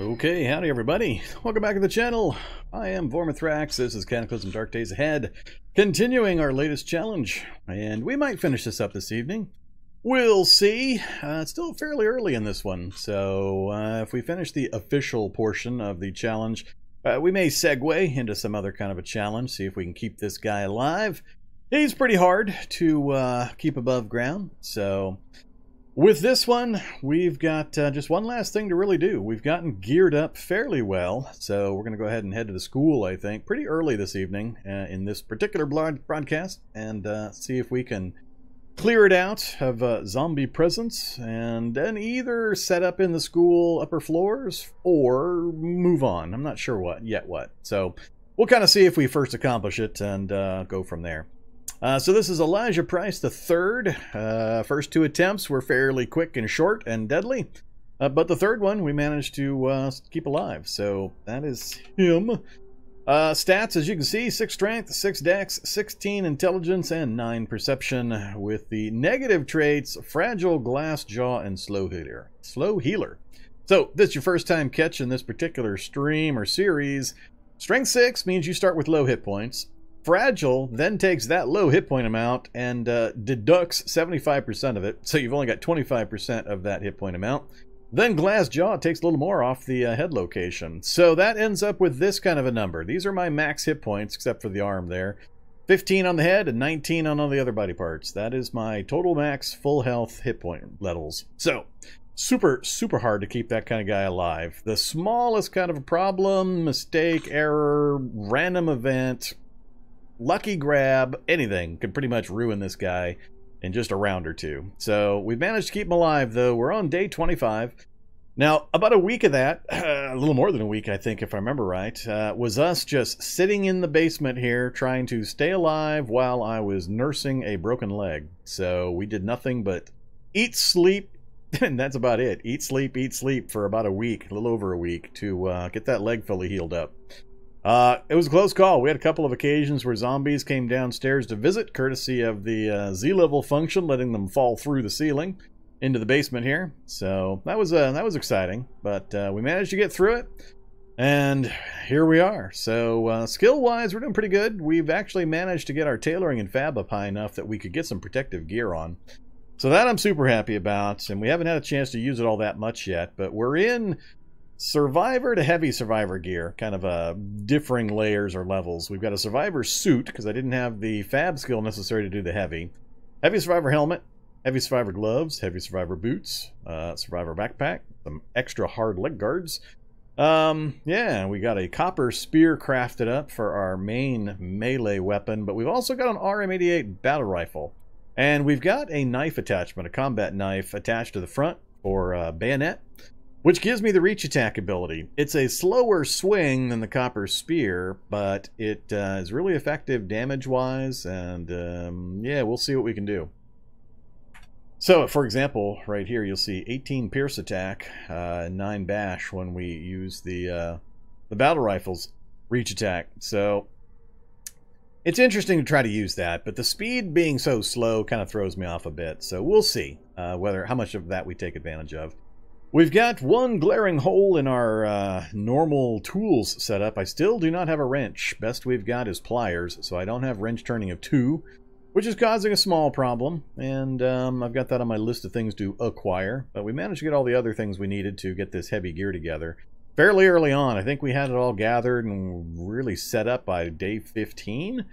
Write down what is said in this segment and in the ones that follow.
Okay, howdy everybody. Welcome back to the channel. I am Vormithrax. This is Cataclysm Dark Days Ahead. Continuing our latest challenge. And we might finish this up this evening. We'll see. It's still fairly early in this one. So if we finish the official portion of the challenge, we may segue into some other kind of a challenge. See if we can keep this guy alive. He's pretty hard to keep above ground. So with this one, we've got just one last thing to really do. We've gotten geared up fairly well, so we're going to go ahead and head to the school, I think, pretty early this evening in this particular broadcast, and see if we can clear it out of zombie presence, and then either set up in the school upper floors or move on. I'm not sure what. So we'll kind of see if we first accomplish it and go from there. So this is Elijah Price the third. First two attempts were fairly quick and short and deadly. But the third one we managed to keep alive. So that is him. Stats, as you can see, 6 strength, 6 dex, 16 intelligence, and 9 perception. With the negative traits, fragile, glass jaw, and slow healer. So this is your first time catching this particular stream or series. Strength 6 means you start with low hit points. Fragile then takes that low hit point amount and deducts 75% of it, so you've only got 25% of that hit point amount. Then Glass Jaw takes a little more off the head location. So that ends up with this kind of a number. These are my max hit points, except for the arm there. 15 on the head and 19 on all the other body parts. That is my total max full health hit point levels. So super hard to keep that kind of guy alive. The smallest kind of a problem, mistake, error, random event, lucky grab, anything could pretty much ruin this guy in just a round or two. So we've managed to keep him alive, though. We're on day 25. Now, about a week of that, a little more than a week, I think, if I remember right, was us just sitting in the basement here trying to stay alive while I was nursing a broken leg. So we did nothing but eat, sleep, and that's about it. Eat, sleep for about a week, a little over a week, to get that leg fully healed up. It was a close call. We had a couple of occasions where zombies came downstairs to visit, courtesy of the Z-level function, letting them fall through the ceiling into the basement here. So that was exciting, but we managed to get through it, and here we are. So skill-wise, we're doing pretty good. We've actually managed to get our tailoring and fab up high enough that we could get some protective gear on. So that I'm super happy about, and we haven't had a chance to use it all that much yet, but we're in Survivor to heavy survivor gear, kind of differing layers or levels. We've got a survivor suit, because I didn't have the fab skill necessary to do the heavy survivor helmet, heavy survivor gloves, heavy survivor boots, survivor backpack, some extra hard leg guards. Yeah, we got a copper spear crafted up for our main melee weapon, but we've also got an RM88 battle rifle, and we've got a knife attachment, a combat knife attached to the front for bayonet, which gives me the reach attack ability. It's a slower swing than the copper spear, but it is really effective damage-wise, and yeah, we'll see what we can do. So, for example, right here you'll see 18 pierce attack, 9 bash when we use the battle rifle's reach attack. So it's interesting to try to use that, but the speed being so slow kind of throws me off a bit. So we'll see how much of that we take advantage of. We've got one glaring hole in our normal tools setup. I still do not have a wrench. Best we've got is pliers, so I don't have wrench turning of 2, which is causing a small problem. And I've got that on my list of things to acquire. But we managed to get all the other things we needed to get this heavy gear together fairly early on. I think we had it all gathered and really set up by day 15.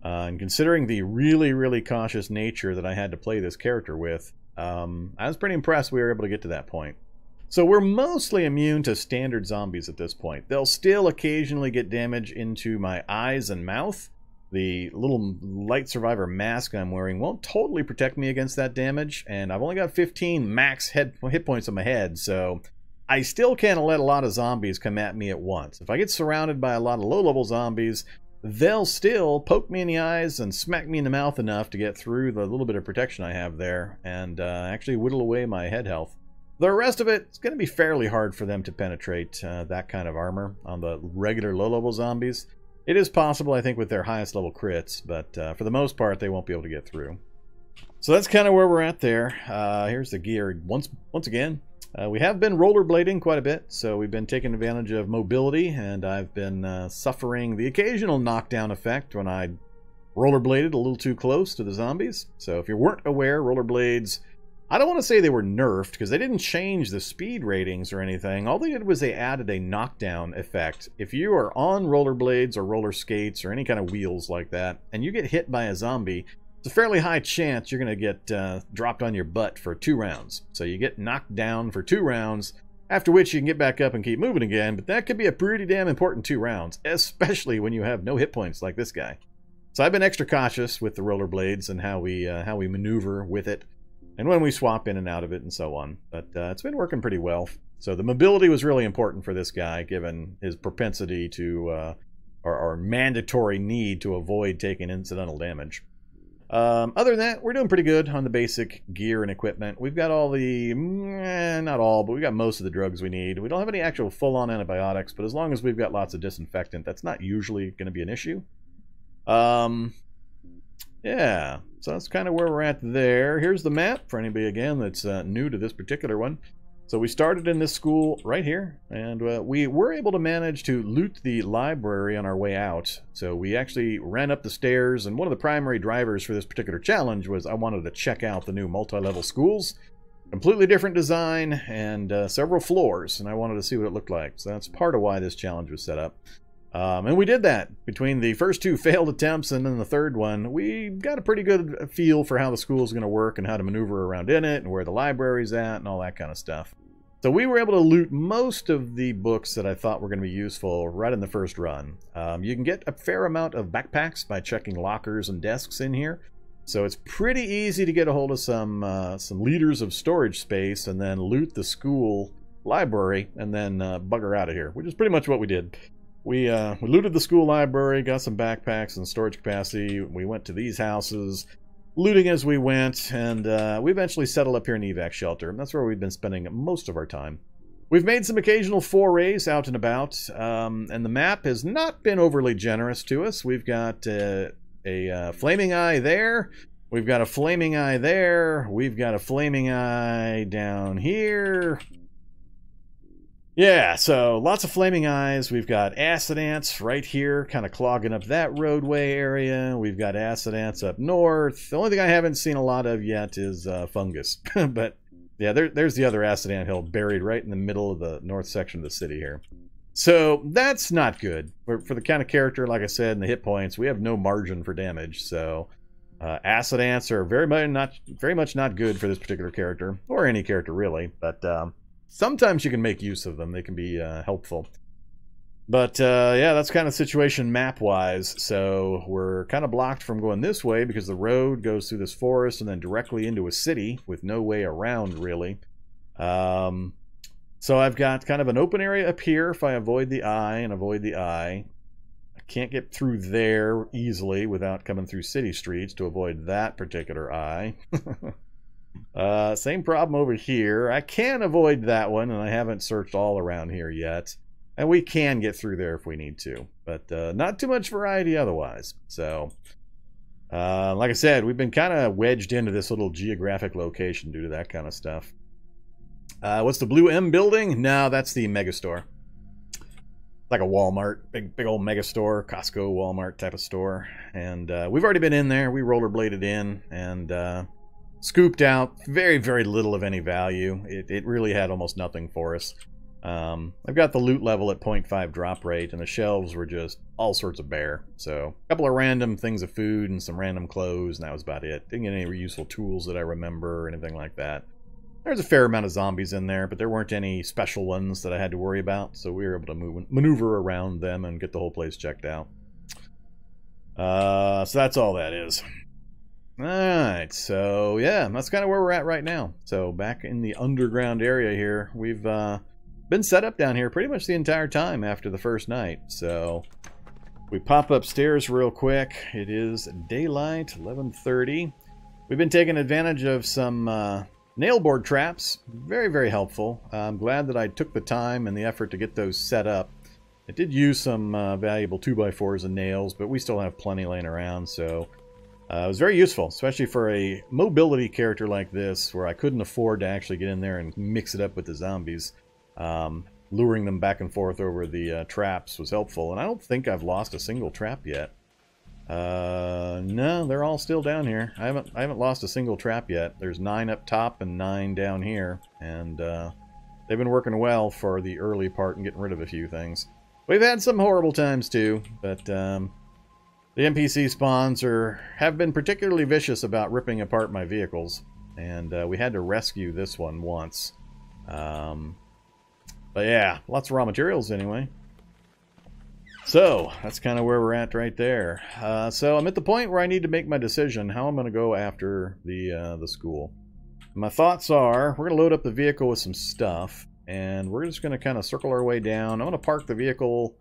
And considering the really cautious nature that I had to play this character with, I was pretty impressed we were able to get to that point. So we're mostly immune to standard zombies at this point. They'll still occasionally get damage into my eyes and mouth. The little light survivor mask I'm wearing won't totally protect me against that damage, and I've only got 15 max hit points on my head, so I still can't let a lot of zombies come at me at once. If I get surrounded by a lot of low-level zombies, they'll still poke me in the eyes and smack me in the mouth enough to get through the little bit of protection I have there, and actually whittle away my head health. The rest of it, it's going to be fairly hard for them to penetrate that kind of armor on the regular low-level zombies. It is possible, I think, with their highest level crits, but for the most part, they won't be able to get through. So that's kind of where we're at there. Here's the gear once again. We have been rollerblading quite a bit, so we've been taking advantage of mobility, and I've been suffering the occasional knockdown effect when I rollerbladed a little too close to the zombies. So if you weren't aware, rollerblades, I don't want to say they were nerfed, because they didn't change the speed ratings or anything. All they did was they added a knockdown effect. If you are on rollerblades or roller skates or any kind of wheels like that, and you get hit by a zombie, it's a fairly high chance you're going to get dropped on your butt for 2 rounds. So you get knocked down for 2 rounds, after which you can get back up and keep moving again, but that could be a pretty damn important 2 rounds, especially when you have no hit points like this guy. So I've been extra cautious with the rollerblades and how we maneuver with it, and when we swap in and out of it and so on. But it's been working pretty well. So the mobility was really important for this guy, given his propensity to, or mandatory need to avoid taking incidental damage. Other than that, we're doing pretty good on the basic gear and equipment. We've got all the, not all, but we got most of the drugs we need. We don't have any actual full-on antibiotics, but as long as we've got lots of disinfectant, that's not usually going to be an issue. Yeah, so that's kind of where we're at there. Here's the map for anybody, again, that's new to this particular one. So we started in this school right here, and we were able to manage to loot the library on our way out. So we actually ran up the stairs, and one of the primary drivers for this particular challenge was I wanted to check out the new multi-level schools. Completely different design and several floors, and I wanted to see what it looked like. So that's part of why this challenge was set up. And we did that. Between the first 2 failed attempts and then the third one, we got a pretty good feel for how the school is going to work and how to maneuver around in it and where the library's at and all that kind of stuff. So we were able to loot most of the books that I thought were going to be useful right in the first run. You can get a fair amount of backpacks by checking lockers and desks in here. So it's pretty easy to get a hold of some liters of storage space and then loot the school library and then bugger out of here, which is pretty much what we did. We looted the school library, got some backpacks and storage capacity. We went to these houses, looting as we went, and we eventually settled up here in the evac shelter. That's where we've been spending most of our time. We've made some occasional forays out and about, and the map has not been overly generous to us. We've got a flaming eye there. We've got a flaming eye there. We've got a flaming eye down here. Yeah, so lots of flaming eyes. We've got acid ants right here, kind of clogging up that roadway area. We've got acid ants up north. The only thing I haven't seen a lot of yet is fungus. But yeah, there's the other acid ant hill buried right in the middle of the north section of the city here. So that's not good. For the kind of character, like I said, and the hit points, we have no margin for damage. So acid ants are very much not good for this particular character, or any character really. But sometimes you can make use of them. They can be helpful. But yeah, that's kind of situation map-wise. So we're kind of blocked from going this way because the road goes through this forest and then directly into a city with no way around, really. So I've got kind of an open area up here if I avoid the eye and avoid the eye. I can't get through there easily without coming through city streets to avoid that particular eye. Same problem over here. I can avoid that one, and I haven't searched all around here yet. And we can get through there if we need to, but not too much variety otherwise. So, like I said, we've been kind of wedged into this little geographic location due to that kind of stuff. What's the blue M building? No, that's the Megastore. Like a Walmart, big old Megastore, Costco, Walmart type of store. And we've already been in there. We rollerbladed in and scooped out very, very little of any value. It really had almost nothing for us. I've got the loot level at 0.5 drop rate, and the shelves were just all sorts of bare. So a couple of random things of food and some random clothes, and that was about it. Didn't get any useful tools that I remember or anything like that. There's a fair amount of zombies in there, but there weren't any special ones that I had to worry about, so we were able to maneuver around them and get the whole place checked out. So that's all that is. Alright, so yeah, that's kind of where we're at right now. So back in the underground area here, we've been set up down here pretty much the entire time after the first night. So we pop upstairs real quick. It is daylight, 11:30. We've been taking advantage of some nailboard traps. Very, very helpful. I'm glad that I took the time and the effort to get those set up. It did use some valuable 2x4s and nails, but we still have plenty laying around, so It was very useful, especially for a mobility character like this, where I couldn't afford to actually get in there and mix it up with the zombies. Luring them back and forth over the traps was helpful, and I don't think I've lost a single trap yet. No, they're all still down here. I haven't lost a single trap yet. There's 9 up top and 9 down here, and they've been working well for the early part and getting rid of a few things. We've had some horrible times too, but the NPC spawns have been particularly vicious about ripping apart my vehicles, and we had to rescue this one once. But yeah, lots of raw materials anyway. So, that's kind of where we're at right there. So I'm at the point where I need to make my decision how I'm going to go after the school. My thoughts are, we're going to load up the vehicle with some stuff, and we're just going to kind of circle our way down. I'm going to park the vehicle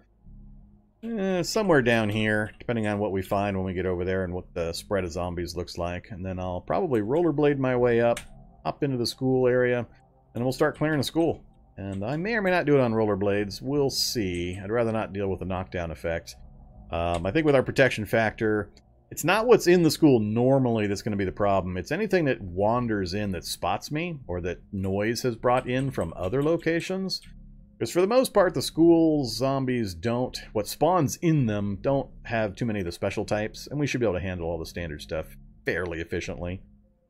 somewhere down here, depending on what we find when we get over there and what the spread of zombies looks like. And then I'll probably rollerblade my way up into the school area, and we'll start clearing the school. And I may or may not do it on rollerblades. We'll see. I'd rather not deal with the knockdown effect. I think with our protection factor, it's not what's in the school normally that's going to be the problem. It's anything that wanders in that spots me, or that noise has brought in from other locations. Because for the most part, the school's zombies what spawns in them don't have too many of the special types, and we should be able to handle all the standard stuff fairly efficiently.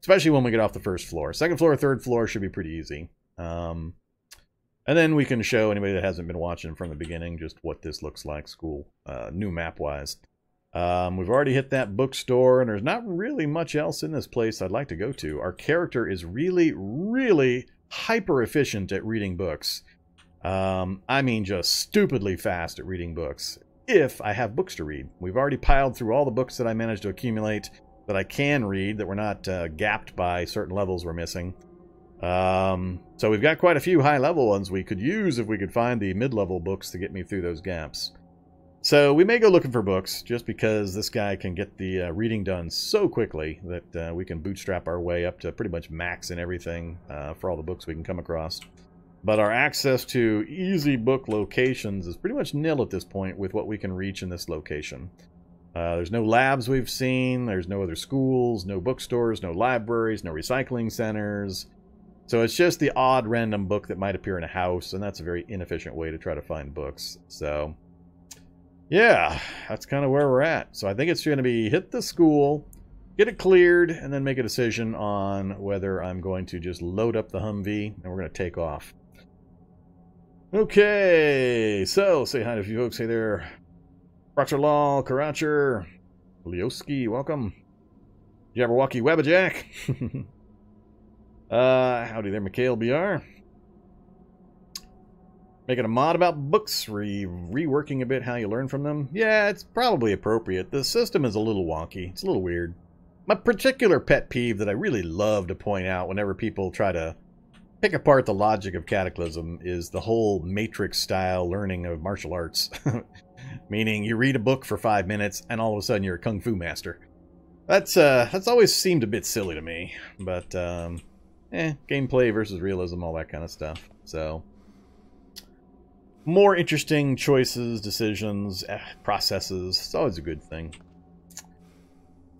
Especially when we get off the first floor. Second floor, third floor should be pretty easy. And then we can show anybody that hasn't been watching from the beginning just what this looks like, school, new map-wise. We've already hit that bookstore, and there's not really much else in this place I'd like to go to. Our character is really, really hyper-efficient at reading books. I mean just stupidly fast at reading books, if I have books to read. We've already piled through all the books that I managed to accumulate that I can read, that we're not gapped by certain levels we're missing. So we've got quite a few high-level ones we could use if we could find the mid-level books to get me through those gaps. So we may go looking for books, just because this guy can get the reading done so quickly that we can bootstrap our way up to pretty much max in everything for all the books we can come across. But our access to easy book locations is pretty much nil at this point with what we can reach in this location. There's no labs we've seen, there's no other schools, no bookstores, no libraries, no recycling centers. So it's just the odd random book that might appear in a house, and that's a very inefficient way to try to find books. So, yeah, that's kind of where we're at. So I think it's going to be hit the school, get it cleared, and then make a decision on whether I'm going to just load up the Humvee, and we're going to take off. Okay, so say hi to a few folks. Hey there, Proxerlal, Karacher, Lioski, welcome. Jabberwocky Webbajack. Howdy there, Mikhail BR. Making a mod about books, reworking a bit how you learn from them. Yeah, it's probably appropriate. The system is a little wonky. It's a little weird. My particular pet peeve that I really love to point out whenever people try to pick apart the logic of Cataclysm is the whole Matrix-style learning of martial arts. Meaning you read a book for 5 minutes and all of a sudden you're a kung fu master. That's always seemed a bit silly to me, but gameplay versus realism, all that kind of stuff. So, more interesting choices, decisions, processes. It's always a good thing.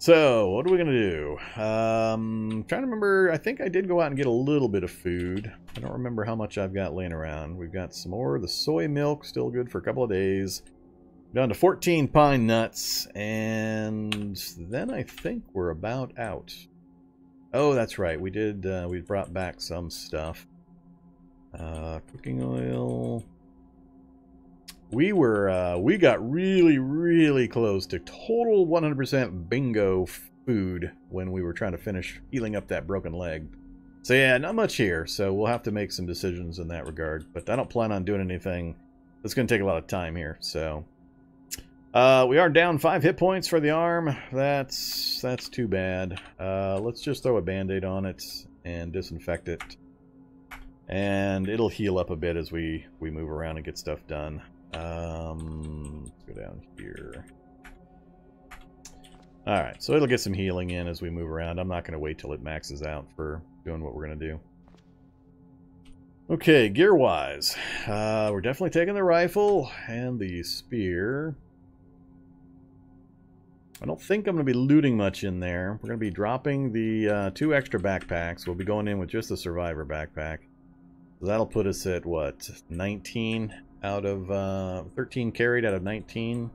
So, what are we going to do? Trying to remember, I think I did go out and get a little bit of food. I don't remember how much I've got laying around. We've got some more of the soy milk, still good for a couple of days. Down to 14 pine nuts, and then I think we're about out. Oh, that's right. We did. We brought back some stuff. Cooking oil. We got really, really close to total 100% bingo food when we were trying to finish healing up that broken leg. So yeah, not much here. So we'll have to make some decisions in that regard. But I don't plan on doing anything that's going to take a lot of time here. So we are down 5 hit points for the arm. That's too bad. Let's just throw a band-aid on it and disinfect it. And it'll heal up a bit as we move around and get stuff done. Let's go down here. Alright, so it'll get some healing in as we move around. I'm not going to wait till it maxes out for doing what we're going to do. Okay, gear-wise. We're definitely taking the rifle and the spear. I don't think I'm going to be looting much in there. We're going to be dropping the 2 extra backpacks. We'll be going in with just the Survivor backpack. So that'll put us at, what, 19 out of... 13 carried out of 19.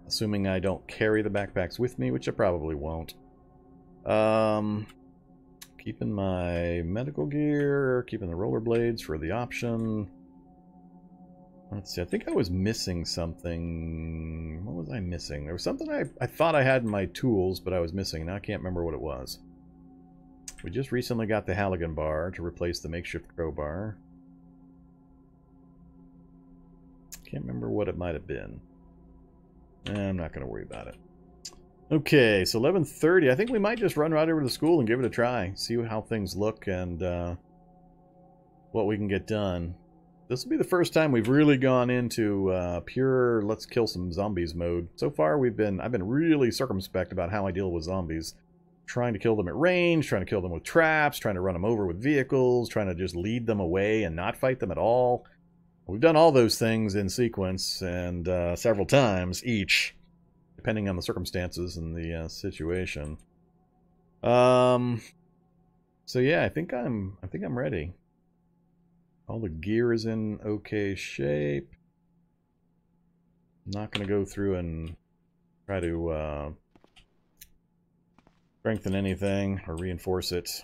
Assuming I don't carry the backpacks with me, which I probably won't. Keeping my medical gear, keeping the rollerblades for the option. Let's see, I think I was missing something. What was I missing? There was something I thought I had in my tools, but I was missing. Now I can't remember what it was. We just recently got the Halligan bar to replace the makeshift crowbar. Can't remember what it might have been. I'm not going to worry about it. Okay, so 11:30. I think we might just run right over to the school and give it a try. See how things look and what we can get done. This will be the first time we've really gone into pure let's kill some zombies mode. So far I've been really circumspect about how I deal with zombies. Trying to kill them at range, trying to kill them with traps, trying to run them over with vehicles, trying to just lead them away and not fight them at all. We've done all those things in sequence and several times each, depending on the circumstances and the situation. So yeah, I think I'm ready. All the gear is in okay shape. I'm not going to go through and try to strengthen anything or reinforce it.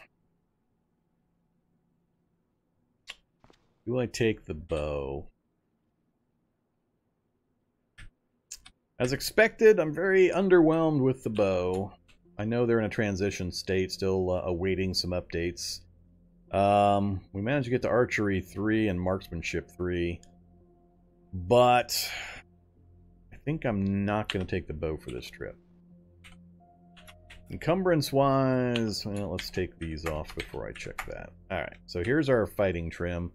Do I take the bow? As expected, I'm very underwhelmed with the bow. I know they're in a transition state, still awaiting some updates. We managed to get to Archery 3 and Marksmanship 3. But I think I'm not going to take the bow for this trip. Encumbrance-wise, well, let's take these off before I check that. Alright, so here's our fighting trim.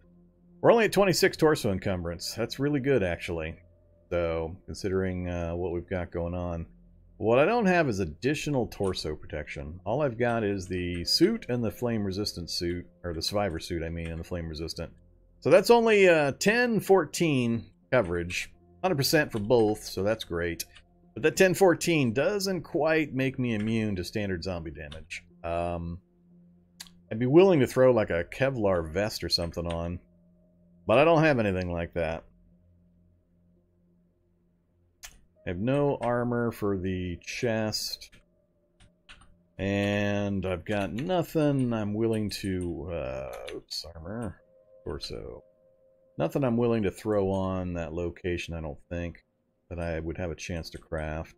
We're only at 26 torso encumbrance. That's really good, actually. So, considering what we've got going on. What I don't have is additional torso protection. All I've got is the suit and the flame-resistant suit. Or the survivor suit, I mean, and the flame-resistant. So that's only 10-14 coverage. 100% for both, so that's great. But that 10-14 doesn't quite make me immune to standard zombie damage. I'd be willing to throw like a Kevlar vest or something on. But I don't have anything like that. I have no armor for the chest. And I've got nothing I'm willing to... oops, armor. Torso. Nothing I'm willing to throw on that location, I don't think, that I would have a chance to craft.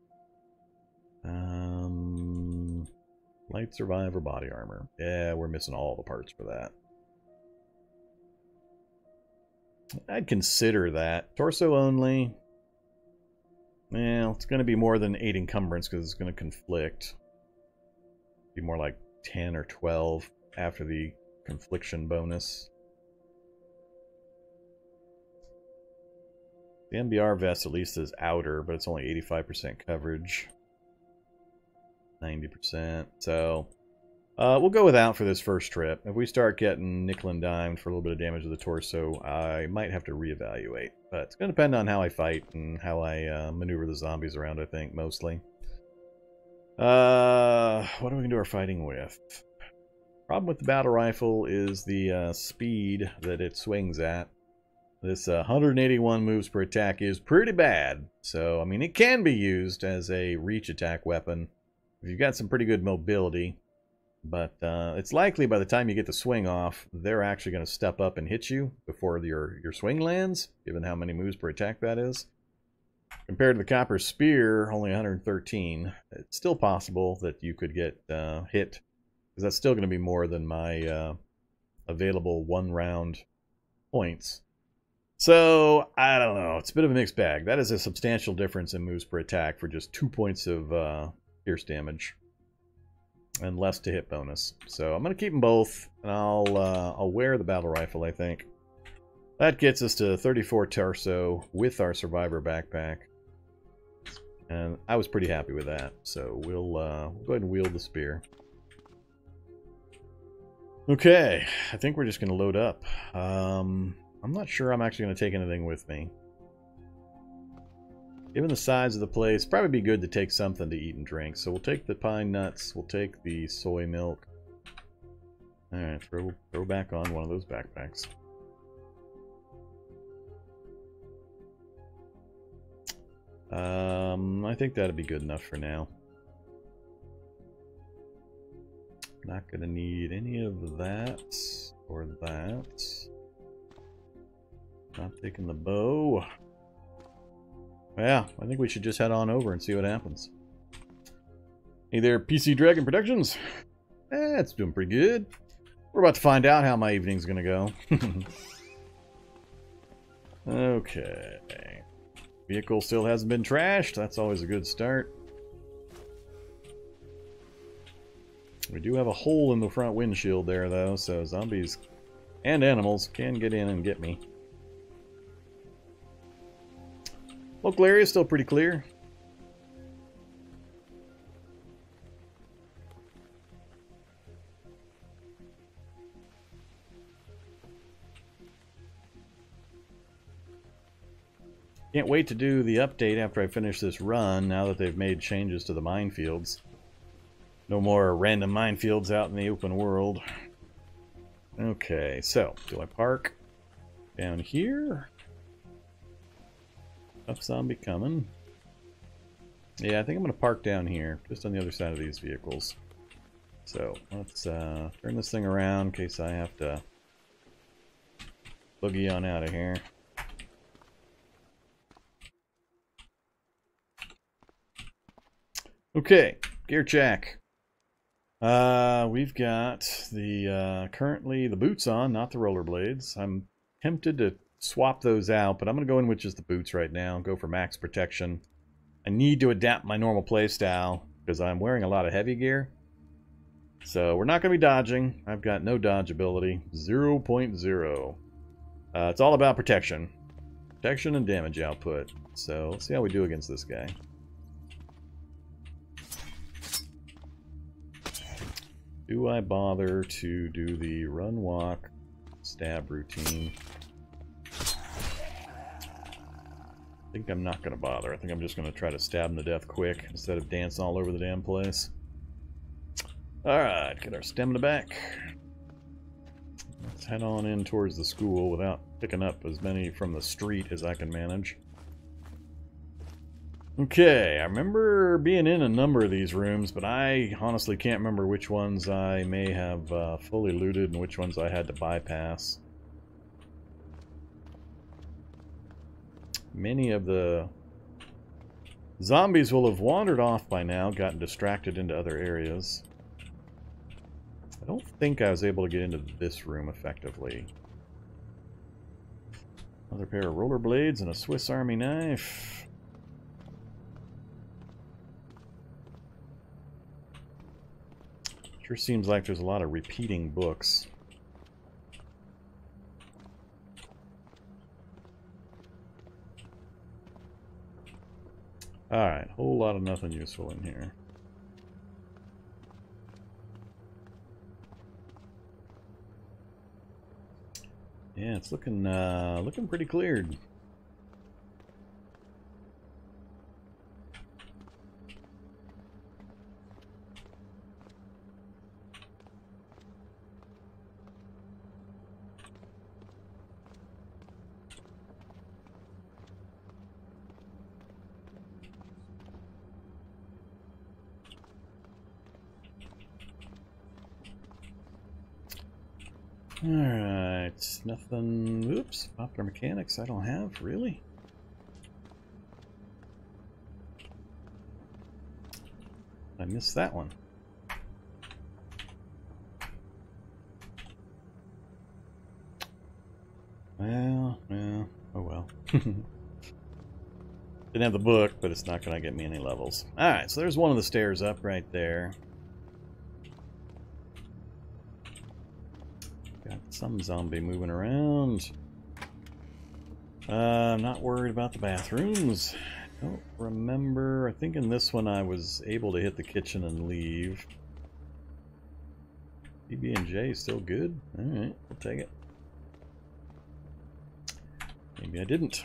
Light survivor body armor. Yeah, we're missing all the parts for that. I'd consider that. Torso only. Well, it's going to be more than 8 encumbrance because it's going to conflict. Be more like 10 or 12 after the confliction bonus. The MBR vest at least is outer, but it's only 85% coverage. 90%. So, we'll go without for this first trip. If we start getting nickel and dimed for a little bit of damage to the torso, I might have to reevaluate. But it's going to depend on how I fight and how I maneuver the zombies around, I think, mostly. What are we going to do our fighting with? Problem with the battle rifle is the speed that it swings at. This 181 moves per attack is pretty bad. So, I mean, it can be used as a reach attack weapon if you've got some pretty good mobility. But it's likely by the time you get the swing off, they're actually going to step up and hit you before your swing lands, given how many moves per attack that is. Compared to the copper spear, only 113. It's still possible that you could get hit, because that's still going to be more than my available one-round points. So, I don't know. It's a bit of a mixed bag. That is a substantial difference in moves per attack for just 2 points of pierce damage. And less to hit bonus. So, I'm going to keep them both. And I'll wear the battle rifle, I think. That gets us to 34 torso with our survivor backpack. And I was pretty happy with that. So, we'll go ahead and wield the spear. Okay. I think we're just going to load up. I'm not sure I'm actually going to take anything with me. Given the size of the place, probably be good to take something to eat and drink. So we'll take the pine nuts. We'll take the soy milk. Alright, throw back on one of those backpacks. I think that'd be good enough for now. Not gonna need any of that or that. Not taking the bow. Yeah, I think we should just head on over and see what happens. Hey there, PC Dragon Productions. It's doing pretty good. We're about to find out how my evening's gonna go. Okay. Vehicle still hasn't been trashed. That's always a good start. We do have a hole in the front windshield there, though, so zombies and animals can get in and get me. Local area is still pretty clear. Can't wait to do the update after I finish this run, now that they've made changes to the minefields. No more random minefields out in the open world. Okay, so, do I park down here? Tough zombie coming. Yeah, I think I'm going to park down here, just on the other side of these vehicles. So, let's turn this thing around in case I have to boogie on out of here. Okay, gear check. We've got the currently the boots on, not the rollerblades. I'm tempted to swap those out, but I'm going to go in with just the boots right now. Go for max protection. I need to adapt my normal playstyle because I'm wearing a lot of heavy gear. So we're not going to be dodging. I've got no dodge ability. 0.0. It's all about protection. Protection and damage output. So let's see how we do against this guy. Do I bother to do the run, walk, stab routine? I think I'm not going to bother. I think I'm just going to try to stab him to death quick instead of dancing all over the damn place. Alright, get our stamina back. Let's head on in towards the school without picking up as many from the street as I can manage. Okay, I remember being in a number of these rooms, but I honestly can't remember which ones I may have fully looted and which ones I had to bypass. Many of the zombies will have wandered off by now, gotten distracted into other areas. I don't think I was able to get into this room effectively. Another pair of rollerblades and a Swiss Army knife. Sure seems like there's a lot of repeating books. Alright, whole lot of nothing useful in here. Yeah, it's looking pretty cleared. Alright, nothing. Oops, popular mechanics I don't have, really? I missed that one. Well, oh well. Didn't have the book, but it's not going to get me any levels. Alright, so there's one of the stairs up right there. Got some zombie moving around. I'm not worried about the bathrooms. Don't remember. I think in this one I was able to hit the kitchen and leave. PB&J is still good. Alright, we'll take it. Maybe I didn't.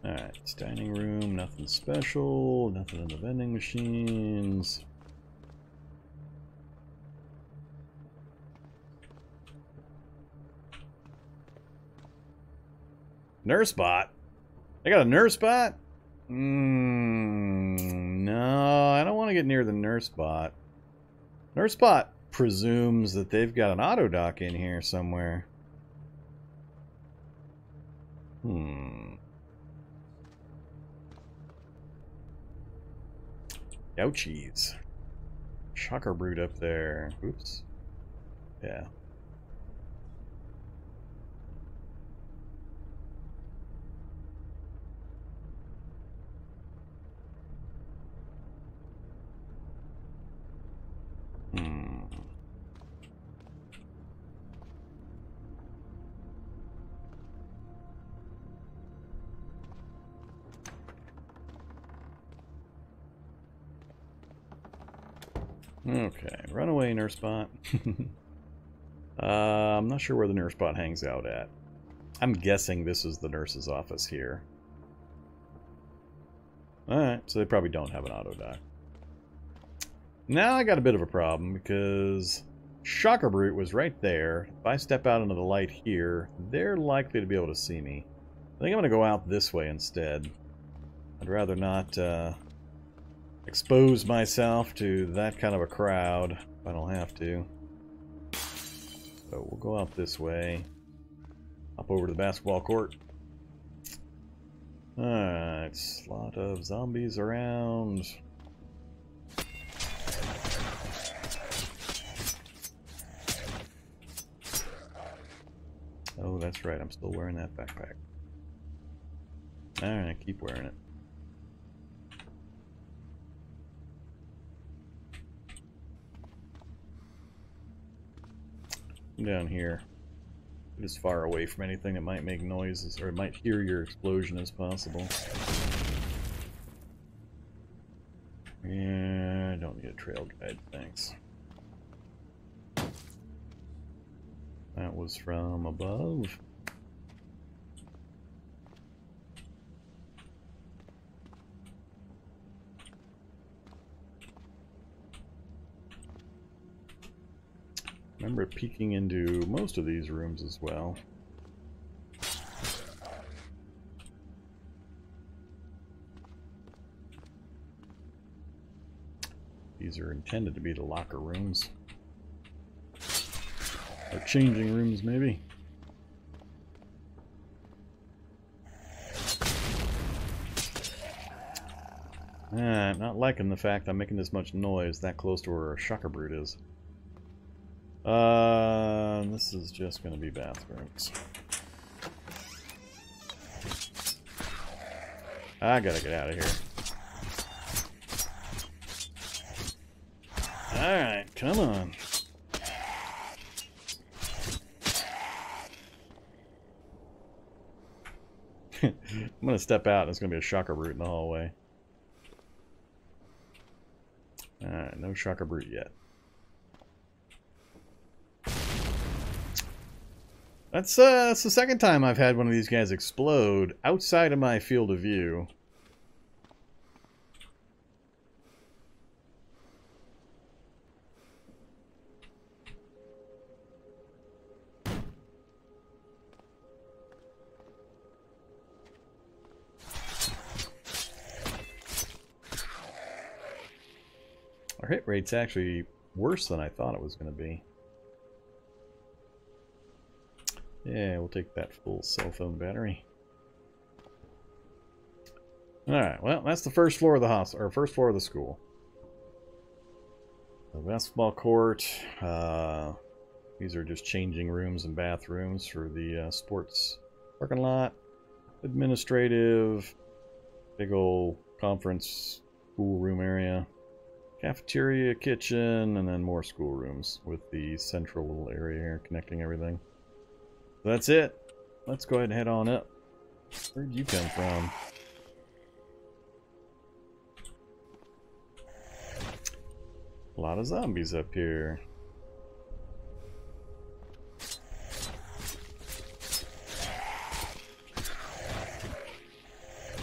Alright, it's dining room, nothing special, nothing in the vending machines. Nurse bot? I got a nurse bot? No, I don't want to get near the nurse bot. Nurse bot presumes that they've got an auto dock in here somewhere. Ouchies. Shocker brood up there. Oops. Yeah. Okay, runaway nurse bot. I'm not sure where the nurse bot hangs out at. I'm guessing this is the nurse's office here. Alright, so they probably don't have an auto dock. Now I got a bit of a problem because Shocker Brute was right there. If I step out into the light here, they're likely to be able to see me. I think I'm going to go out this way instead. I'd rather not expose myself to that kind of a crowd if I don't have to. So we'll go out this way. Hop over to the basketball court. Alright, a lot of zombies around. Oh, that's right, I'm still wearing that backpack. Alright, keep wearing it. Down here, get as far away from anything that might make noises or might hear your explosion as possible. Yeah, I don't need a trail guide, thanks. That was from above. Remember peeking into most of these rooms as well. These are intended to be the locker rooms. Or changing rooms, maybe. Not liking the fact I'm making this much noise that close to where a Shocker Brute is. This is just going to be bathrooms. I gotta get out of here. Alright, come on. I'm gonna step out and it's gonna be a Shocker Brute in the hallway. Alright, no Shocker Brute yet. That's the second time I've had one of these guys explode outside of my field of view. Our hit rate's actually worse than I thought it was going to be. Yeah, we'll take that full cell phone battery. Alright, well, that's the first floor of the hospital, or first floor of the school. The basketball court. These are just changing rooms and bathrooms for the sports parking lot. Administrative. Big old conference school room area. Cafeteria, kitchen, and then more schoolrooms with the central little area here connecting everything. So that's it. Let's go ahead and head on up. Where'd you come from? A lot of zombies up here.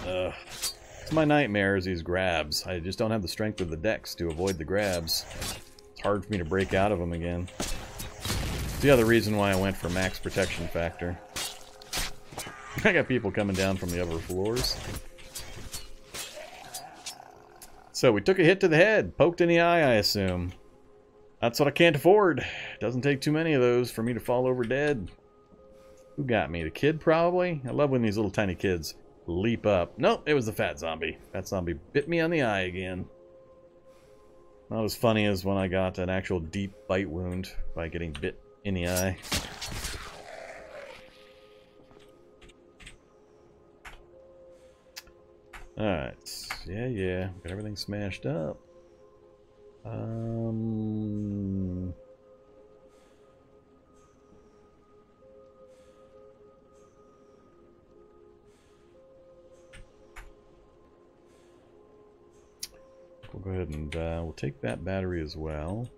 It's my nightmare is these grabs. I just don't have the strength of the dex to avoid the grabs. It's hard for me to break out of them again. It's the other reason why I went for max protection factor. I got people coming down from the upper floors. So we took a hit to the head. Poked in the eye, I assume. That's what I can't afford. Doesn't take too many of those for me to fall over dead. Who got me? The kid, probably? I love when these little tiny kids leap up. Nope, it was the fat zombie. Fat zombie bit me on the eye again. Not as funny as when I got an actual deep bite wound by getting bit in the eye. Alright. Yeah. Got everything smashed up. We'll go ahead and we'll take that battery as well.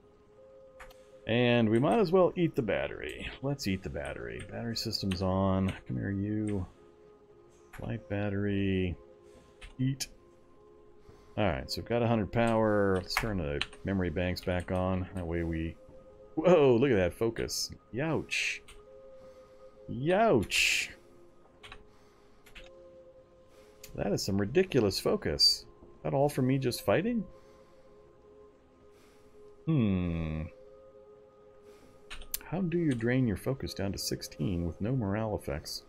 And we might as well eat the battery. Let's eat the battery. Battery system's on. Come here, you. Light battery. Eat. Alright, so we've got 100 power. Let's turn the memory banks back on. That way we... Whoa, look at that focus. Youch. Youch. That is some ridiculous focus. Is that all for me just fighting? How do you drain your focus down to 16 with no morale effects?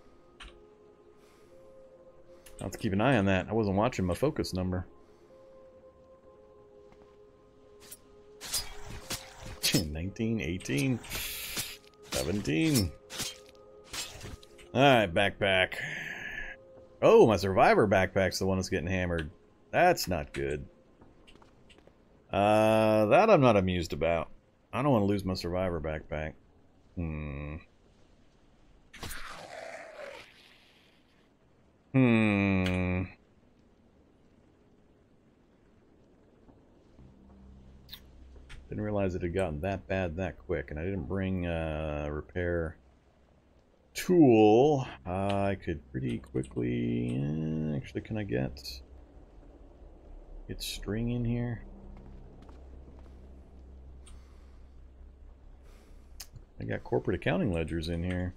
I'll have to keep an eye on that. I wasn't watching my focus number. 19, 18, 17. Alright, backpack. Oh, my survivor backpack's the one that's getting hammered. That's not good. That I'm not amused about. I don't want to lose my survivor backpack. Didn't realize it had gotten that bad that quick, and I didn't bring a repair tool. I could pretty quickly... actually, can I get string in here? I got corporate accounting ledgers in here.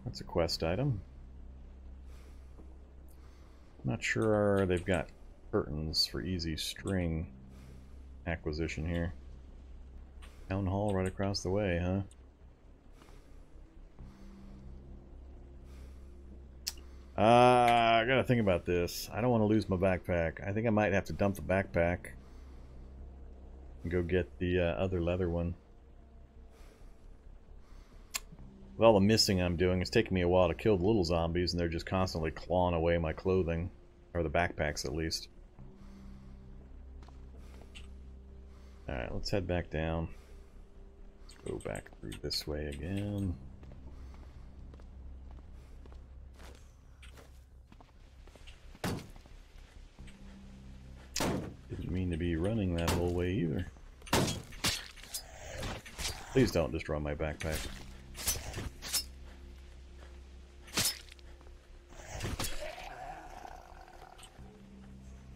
That's a quest item. Not sure they've got curtains for easy string acquisition here. Town hall right across the way, huh? I gotta think about this. I don't want to lose my backpack. I think I might have to dump the backpack and go get the other leather one. With all the missing I'm doing, it's taking me a while to kill the little zombies, and they're just constantly clawing away my clothing. Or the backpacks, at least. Alright, let's head back down. Let's go back through this way again. Didn't mean to be running that whole way either. Please don't destroy my backpack.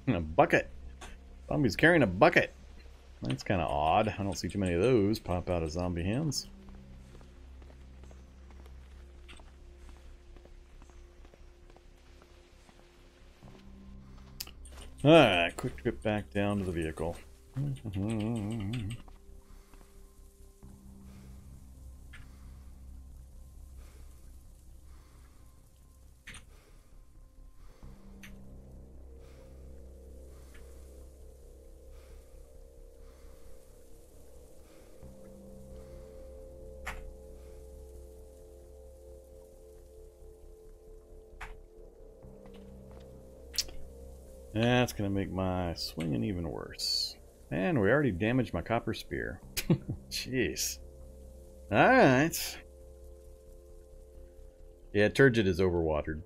A bucket. Zombie's carrying a bucket. That's kind of odd. I don't see too many of those pop out of zombie hands. Alright, quick trip back down to the vehicle. That's gonna make my swinging even worse. And we already damaged my copper spear. Jeez. Alright. Yeah, turgid is overwatered.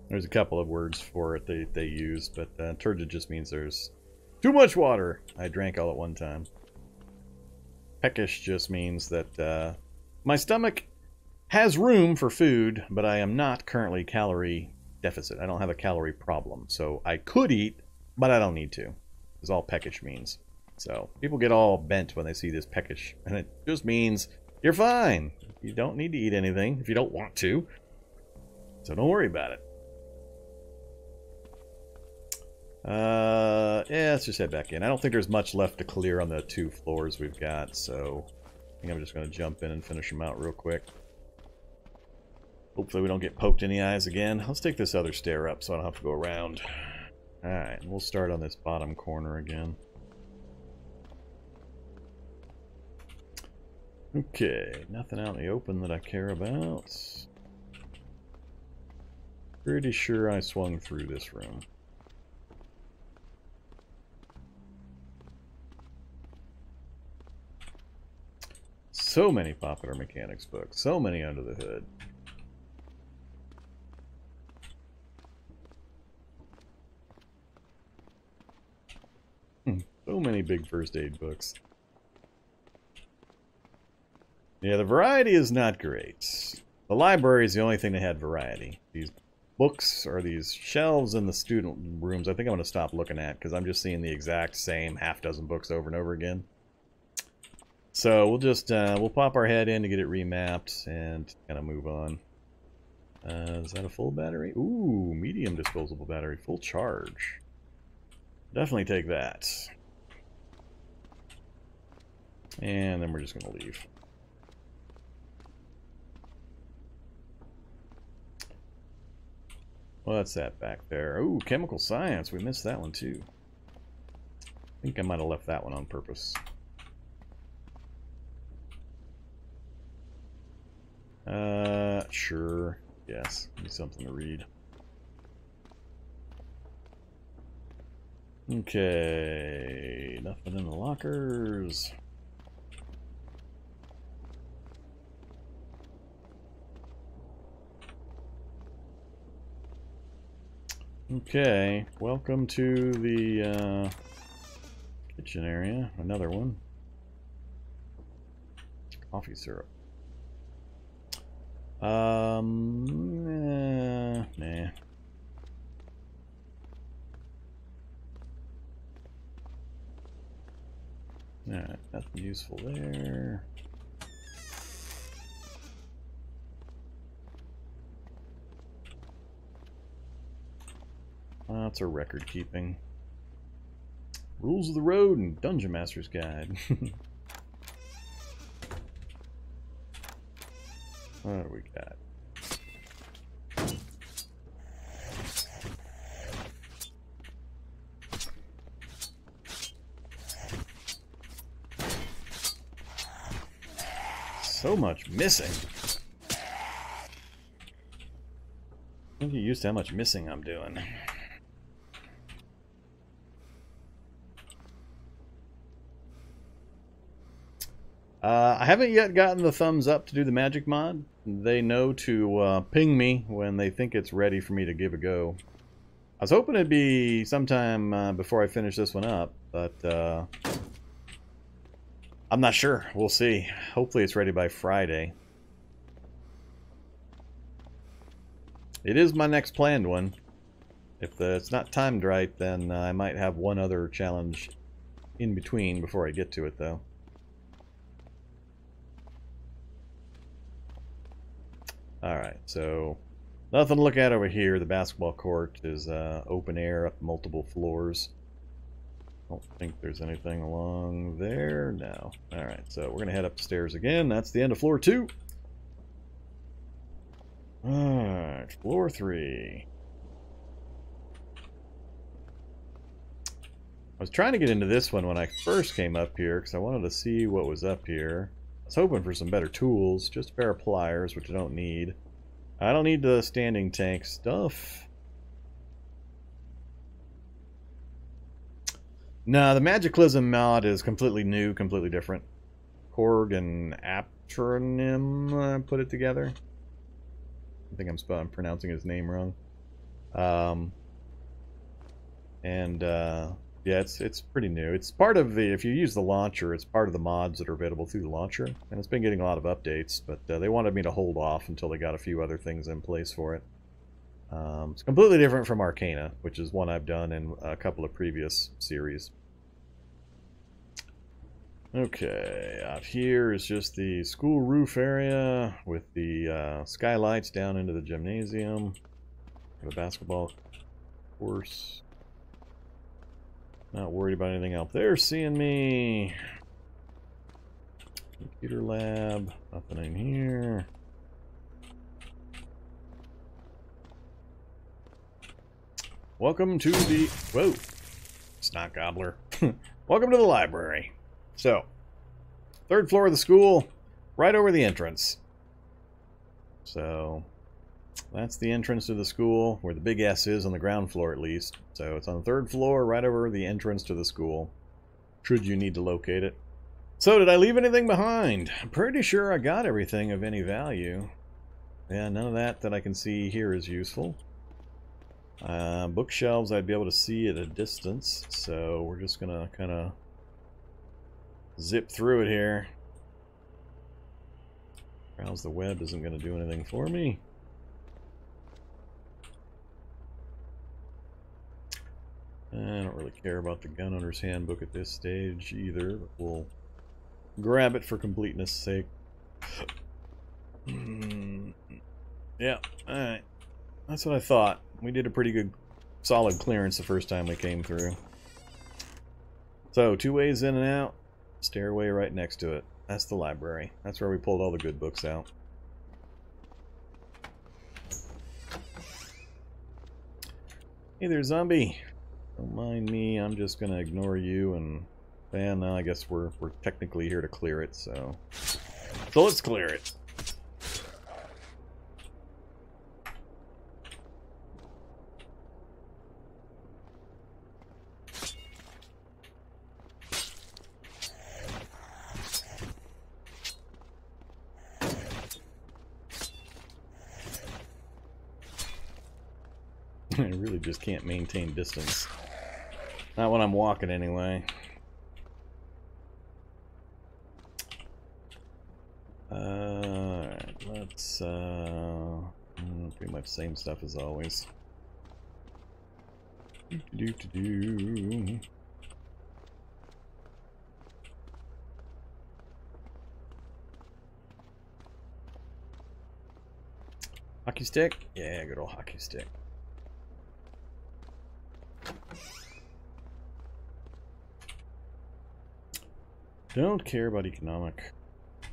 There's a couple of words for it they use, but turgid just means there's too much water. I drank all at one time. Peckish just means that my stomach has room for food, but I am not currently calorie deficit. I don't have a calorie problem. So I could eat, but I don't need to. Is all peckish means. So people get all bent when they see this peckish, and it just means you're fine. You don't need to eat anything if you don't want to. So don't worry about it. Yeah, let's just head back in. I don't think there's much left to clear on the 2 floors we've got, so I think I'm just going to jump in and finish them out real quick. Hopefully we don't get poked in the eyes again. Let's take this other stair up so I don't have to go around. Alright, and we'll start on this bottom corner again. Okay, nothing out in the open that I care about. Pretty sure I swung through this room. So many popular mechanics books, so many under the hood. So many big first aid books. Yeah, the variety is not great. The library is the only thing that had variety. These books or these shelves in the student rooms, I think I'm going to stop looking at because I'm just seeing the exact same half-dozen books over and over again. So we'll just, we'll pop our head in to get it remapped and kind of move on. Is that a full battery? Ooh, medium disposable battery, full charge. Definitely take that. And then we're just going to leave. What's that back there? Ooh, chemical science. We missed that one too. I think I might have left that one on purpose. Sure. Yes. Need something to read. Okay. Nothing in the lockers. Okay. Welcome to the kitchen area. Another one. Coffee syrup. Nah. Alright, nothing useful there. Lots of record keeping. Rules of the Road and Dungeon Master's Guide. What do we got? So much missing. I think you're used to how much missing I'm doing. I haven't yet gotten the thumbs up to do the magic mod. They know to ping me when they think it's ready for me to give a go. I was hoping it'd be sometime before I finish this one up, but I'm not sure. We'll see. Hopefully it's ready by Friday. It is my next planned one. If it's not timed right, then I might have one other challenge in between before I get to it, though. Alright, so nothing to look at over here. The basketball court is open air up multiple floors. Don't think there's anything along there. No. Alright, so we're going to head up the stairs again. That's the end of floor 2. Alright, floor 3. I was trying to get into this one when I first came up here because I wanted to see what was up here. I was hoping for some better tools, just a pair of pliers, which I don't need. I don't need the standing tank stuff. No, the Cataclysm mod is completely new, completely different. Korg and Aptronym put it together. I think I'm pronouncing his name wrong. Yeah, it's pretty new. It's part of the, if you use the launcher, it's part of the mods that are available through the launcher. And it's been getting a lot of updates, but they wanted me to hold off until they got a few other things in place for it. It's completely different from Arcana, which is one I've done in a couple of previous series. Okay, out here is just the school roof area with the skylights down into the gymnasium. The basketball course. Not worried about anything out there seeing me. Computer lab, nothing in here. Welcome to the... Whoa! Snot gobbler. Welcome to the library. So, third floor of the school, right over the entrance. So, that's the entrance to the school, where the big S is on the ground floor at least. So, it's on the third floor, right over the entrance to the school, should you need to locate it. So, did I leave anything behind? I'm pretty sure I got everything of any value. Yeah, none of that I can see here is useful. Bookshelves I'd be able to see at a distance, so we're just gonna kind of zip through it here. Browse the web isn't gonna do anything for me. I don't really care about the gun owner's handbook at this stage either, but we'll grab it for completeness' sake. Yeah, alright. That's what I thought. We did a pretty good, solid clearance the first time we came through. So, 2 ways in and out. Stairway right next to it. That's the library. That's where we pulled all the good books out. Hey there, zombie. Don't mind me. I'm just gonna ignore you and... And now I guess we're technically here to clear it, so... So let's clear it. I really just can't maintain distance. Not when I'm walking, anyway. Alright, let's, pretty much same stuff as always. Hockey stick? Yeah, good old hockey stick. Don't care about economic.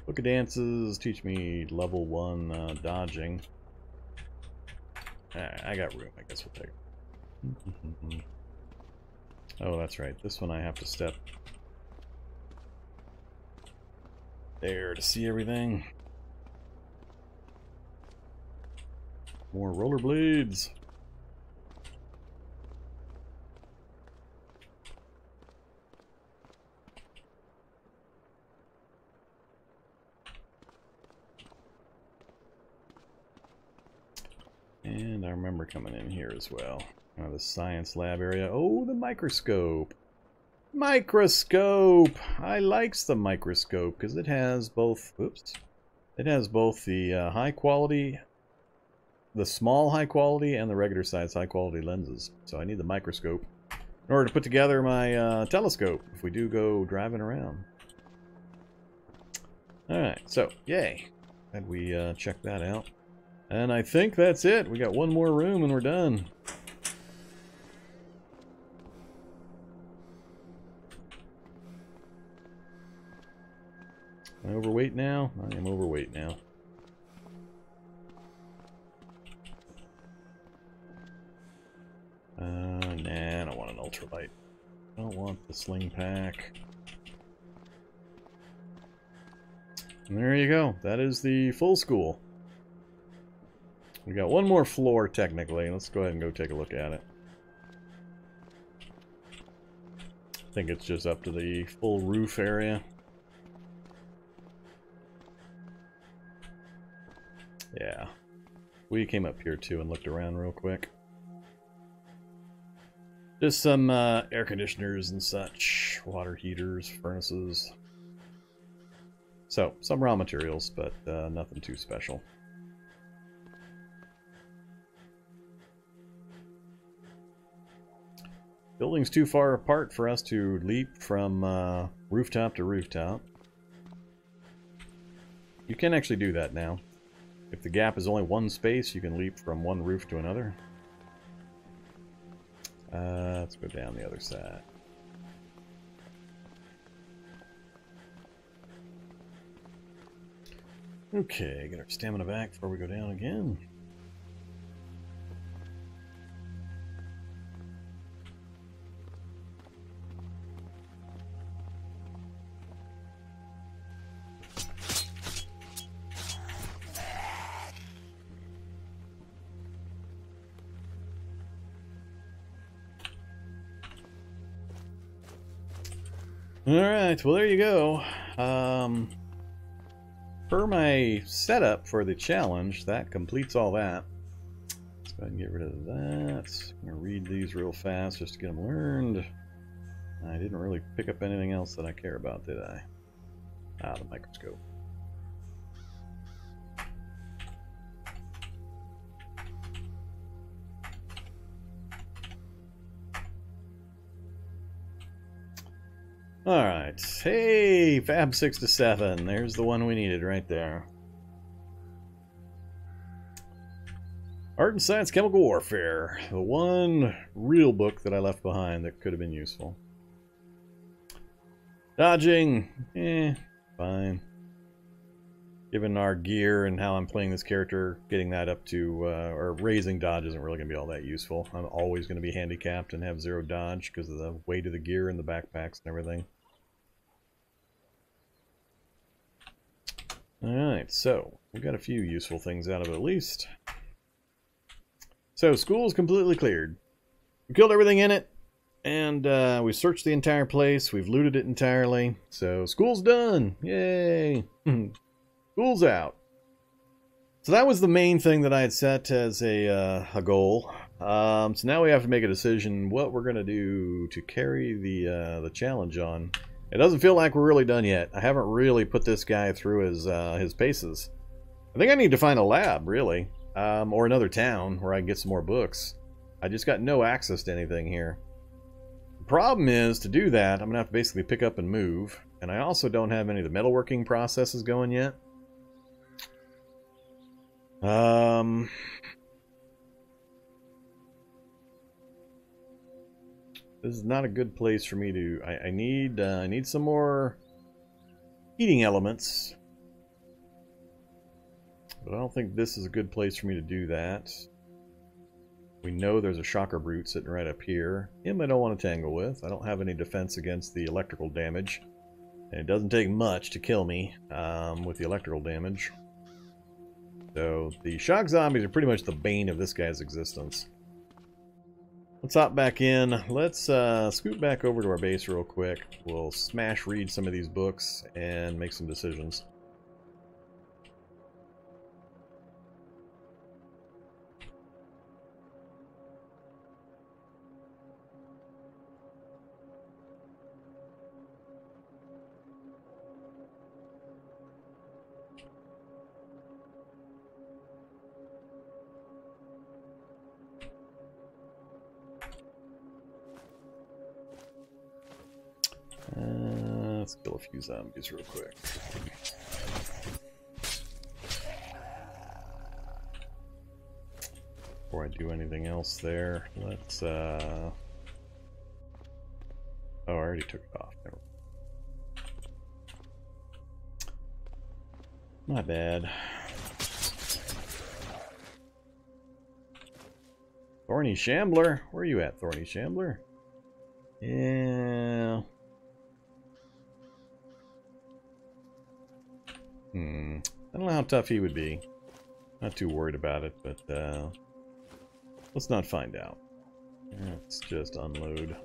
Book of Dances, teach me level 1 dodging. I got room, I guess we'll take it. Oh, that's right. This one I have to step there to see everything. More rollerblades. And I remember coming in here as well. The science lab area. Oh, the microscope. Microscope! I likes the microscope because it has both... Oops. It has both the high quality, the small high quality, and the regular size high quality lenses. So I need the microscope in order to put together my telescope if we do go driving around. Alright, so, yay. Glad we checked that out. And I think that's it. We got one more room and we're done. Am I overweight now? I am overweight now. Nah, I don't want an ultralight. I don't want the sling pack. And there you go. That is the full school. We got one more floor, technically. Let's go ahead and go take a look at it. I think it's just up to the full roof area. Yeah. We came up here, too, and looked around real quick. Just some air conditioners and such. Water heaters, furnaces. So, some raw materials, but nothing too special. Building's too far apart for us to leap from rooftop to rooftop. You can actually do that now. If the gap is only one space, you can leap from one roof to another. Let's go down the other side. Okay, get our stamina back before we go down again. Alright, well there you go. Per my setup for the challenge, that completes all that. Let's go ahead and get rid of that. I'm going to read these real fast just to get them learned. I didn't really pick up anything else that I care about, did I? Ah, the microscope. Alright, hey, Fab 6 to 7. There's the one we needed right there. Art and Science Chemical Warfare. The one real book that I left behind that could have been useful. Dodging, fine. Given our gear and how I'm playing this character, getting that up to, or raising dodge isn't really going to be all that useful. I'm always going to be handicapped and have 0 dodge because of the weight of the gear and the backpacks and everything. Alright, so we got a few useful things out of it at least. So, school's completely cleared. We killed everything in it, and we searched the entire place. We've looted it entirely. So, school's done! Yay! School's out. So that was the main thing that I had set as a goal. So now we have to make a decision what we're going to do to carry the challenge on. It doesn't feel like we're really done yet. I haven't really put this guy through his paces. I think I need to find a lab, really. Or another town where I can get some more books. I just got no access to anything here. The problem is, to do that, I'm going to have to basically pick up and move. And I also don't have any of the metalworking processes going yet. This is not a good place for me to... I need some more heating elements. But I don't think this is a good place for me to do that. We know there's a shocker brute sitting right up here. Him I don't want to tangle with. I don't have any defense against the electrical damage. And it doesn't take much to kill me with the electrical damage. So the shock zombies are pretty much the bane of this guy's existence. Let's hop back in. Let's scoot back over to our base real quick. We'll smash read some of these books and make some decisions. Let's kill a few zombies real quick. Before I do anything else there, let's oh, I already took it off. Never mind. My bad. Thorny Shambler? Where are you at, Thorny Shambler? Yeah. I don't know how tough he would be. Not too worried about it, but let's not find out. Let's just unload.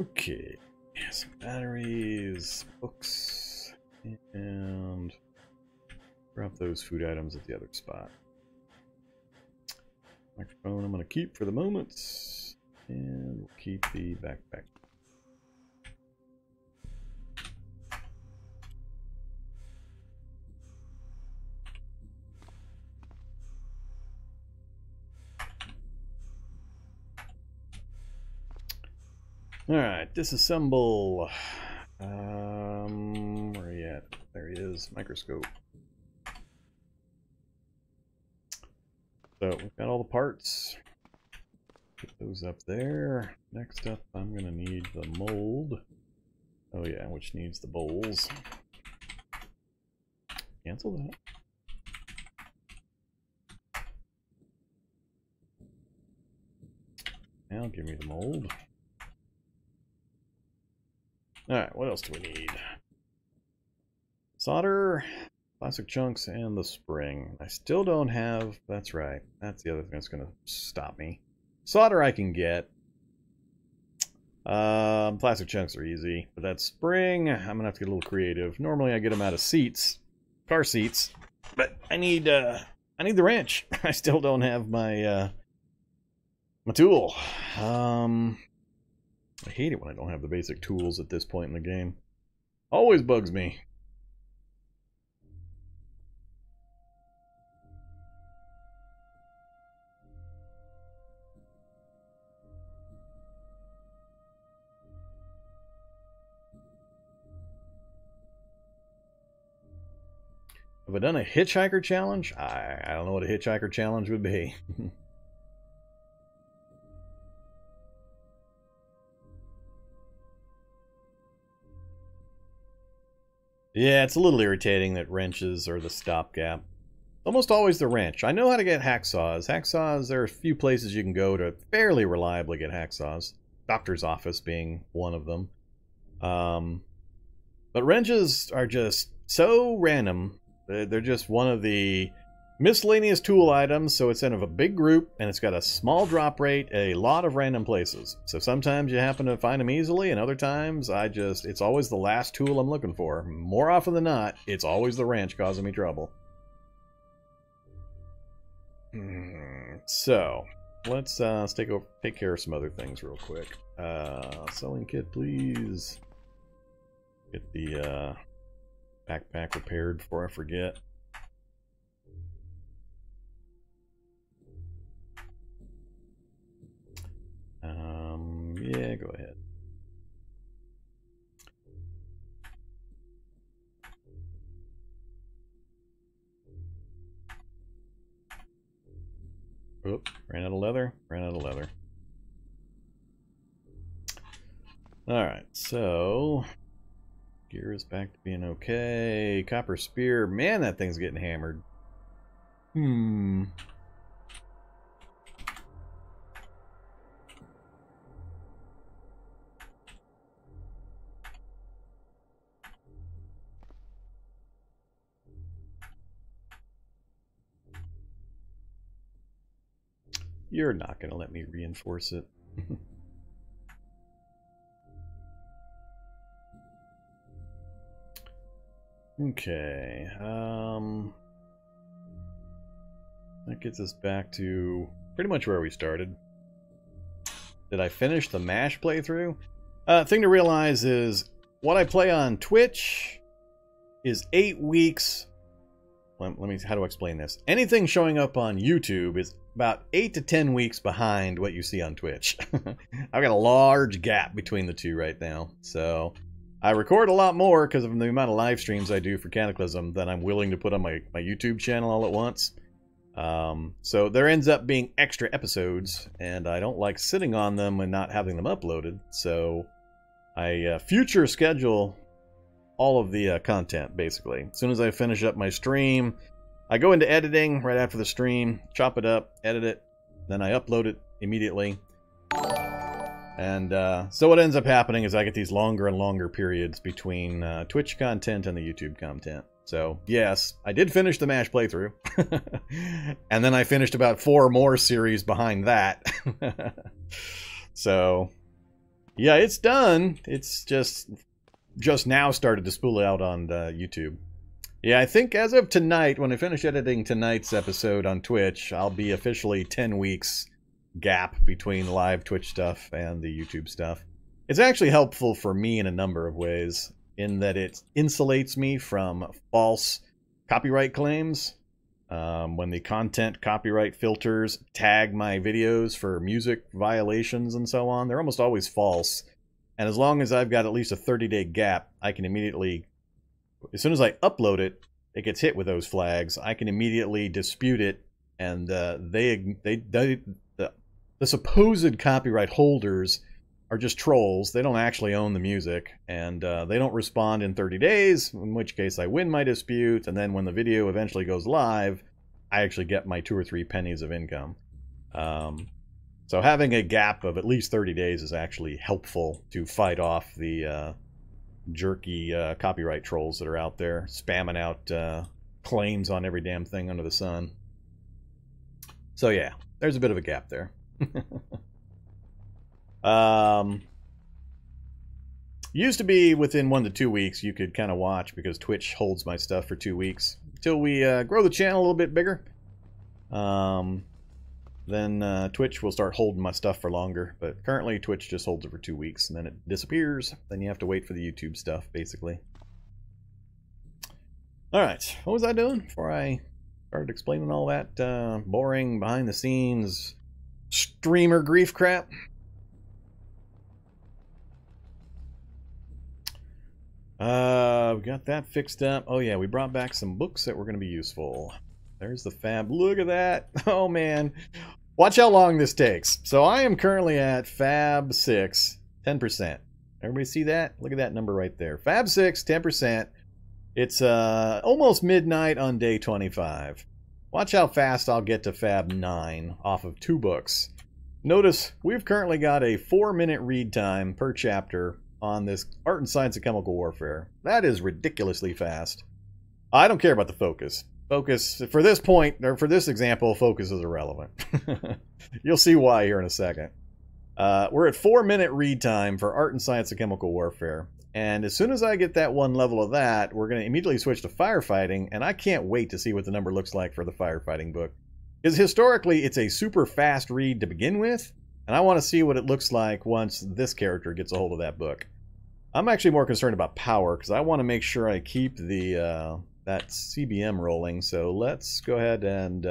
Okay. Some batteries, books, and drop those food items at the other spot. Microphone I'm going to keep for the moment, and we'll keep the backpack. Alright, disassemble. Where are you at? There he is, microscope. So, we've got all the parts. Put those up there. Next up, I'm going to need the mold. Oh yeah, which needs the bowls. Cancel that. Now give me the mold. Alright, what else do we need? Solder, plastic chunks, and the spring. I still don't have... That's right. That's the other thing that's going to stop me. Solder I can get. Plastic chunks are easy. But that spring, I'm going to have to get a little creative. Normally I get them out of seats. Car seats. But I need the wrench. I still don't have my... my tool. I hate it when I don't have the basic tools at this point in the game. Always bugs me. Have I done a hitchhiker challenge? I don't know what a hitchhiker challenge would be. Yeah, it's a little irritating that wrenches are the stopgap. Almost always the wrench. I know how to get hacksaws. Hacksaws, there are a few places you can go to fairly reliably get hacksaws. Doctor's office being one of them. But wrenches are just so random. They're just one of the miscellaneous tool items, so it's in a big group, and it's got a small drop rate, a lot of random places. So sometimes you happen to find them easily, and other times it's always the last tool I'm looking for. More often than not, it's always the wrench causing me trouble. So, let's take care of some other things real quick. Sewing kit, please. Get the backpack repaired before I forget. Yeah, go ahead. Oop, ran out of leather, ran out of leather. Alright, so gear is back to being okay. Copper spear, man, that thing's getting hammered. You're not going to let me reinforce it. Okay. That gets us back to pretty much where we started. Did I finish the MASH playthrough? Thing to realize is what I play on Twitch is 8 weeks. Let me, how do I explain this? Anything showing up on YouTube is about 8 to 10 weeks behind what you see on Twitch. I've got a large gap between the two right now. So I record a lot more because of the amount of live streams I do for Cataclysm than I'm willing to put on my YouTube channel all at once. So there ends up being extra episodes, and I don't like sitting on them and not having them uploaded. So I future schedule all of the content, basically. As soon as I finish up my stream, I go into editing right after the stream, chop it up, edit it, then I upload it immediately. And so what ends up happening is I get these longer and longer periods between Twitch content and the YouTube content. So, yes, I did finish the MASH playthrough. And then I finished about 4 more series behind that. So, Yeah, it's done. It's just now started to spool out on YouTube. Yeah, I think as of tonight, when I finish editing tonight's episode on Twitch, I'll be officially 10 weeks gap between live Twitch stuff and the YouTube stuff. It's actually helpful for me in a number of ways, in that it insulates me from false copyright claims. When the content copyright filters tag my videos for music violations and so on, they're almost always false. And as long as I've got at least a 30-day gap, I can immediately, as soon as I upload it, it gets hit with those flags. I can immediately dispute it, and the supposed copyright holders are just trolls. They don't actually own the music, and they don't respond in 30 days, in which case I win my dispute, and then when the video eventually goes live, I actually get my 2 or 3 pennies of income. So having a gap of at least 30 days is actually helpful to fight off the jerky copyright trolls that are out there spamming out claims on every damn thing under the sun. So yeah, there's a bit of a gap there. Used to be within 1 to 2 weeks you could kind of watch, because Twitch holds my stuff for 2 weeks until we grow the channel a little bit bigger. Then Twitch will start holding my stuff for longer, but currently Twitch just holds it for 2 weeks and then it disappears. Then you have to wait for the YouTube stuff, basically. Alright, what was I doing before I started explaining all that boring behind the scenes streamer grief crap? We got that fixed up. Oh yeah, we brought back some books that were going to be useful. There's the fab. Look at that. Oh man. Watch how long this takes. So I am currently at fab 6, 10%. Everybody see that? Look at that number right there. Fab 6, 10%. It's almost midnight on day 25. Watch how fast I'll get to fab 9 off of 2 books. Notice we've currently got a 4-minute read time per chapter on this Art and Science of Chemical Warfare. That is ridiculously fast. I don't care about the focus. Focus, for this point, or for this example, focus is irrelevant. You'll see why here in a second. We're at 4-minute read time for Art and Science of Chemical Warfare. And as soon as I get that 1 level of that, we're going to immediately switch to firefighting, and I can't wait to see what the number looks like for the firefighting book. Because historically, it's a super fast read to begin with, and I want to see what it looks like once this character gets a hold of that book. I'm actually more concerned about power, because I want to make sure I keep the that CBM rolling. So let's go ahead and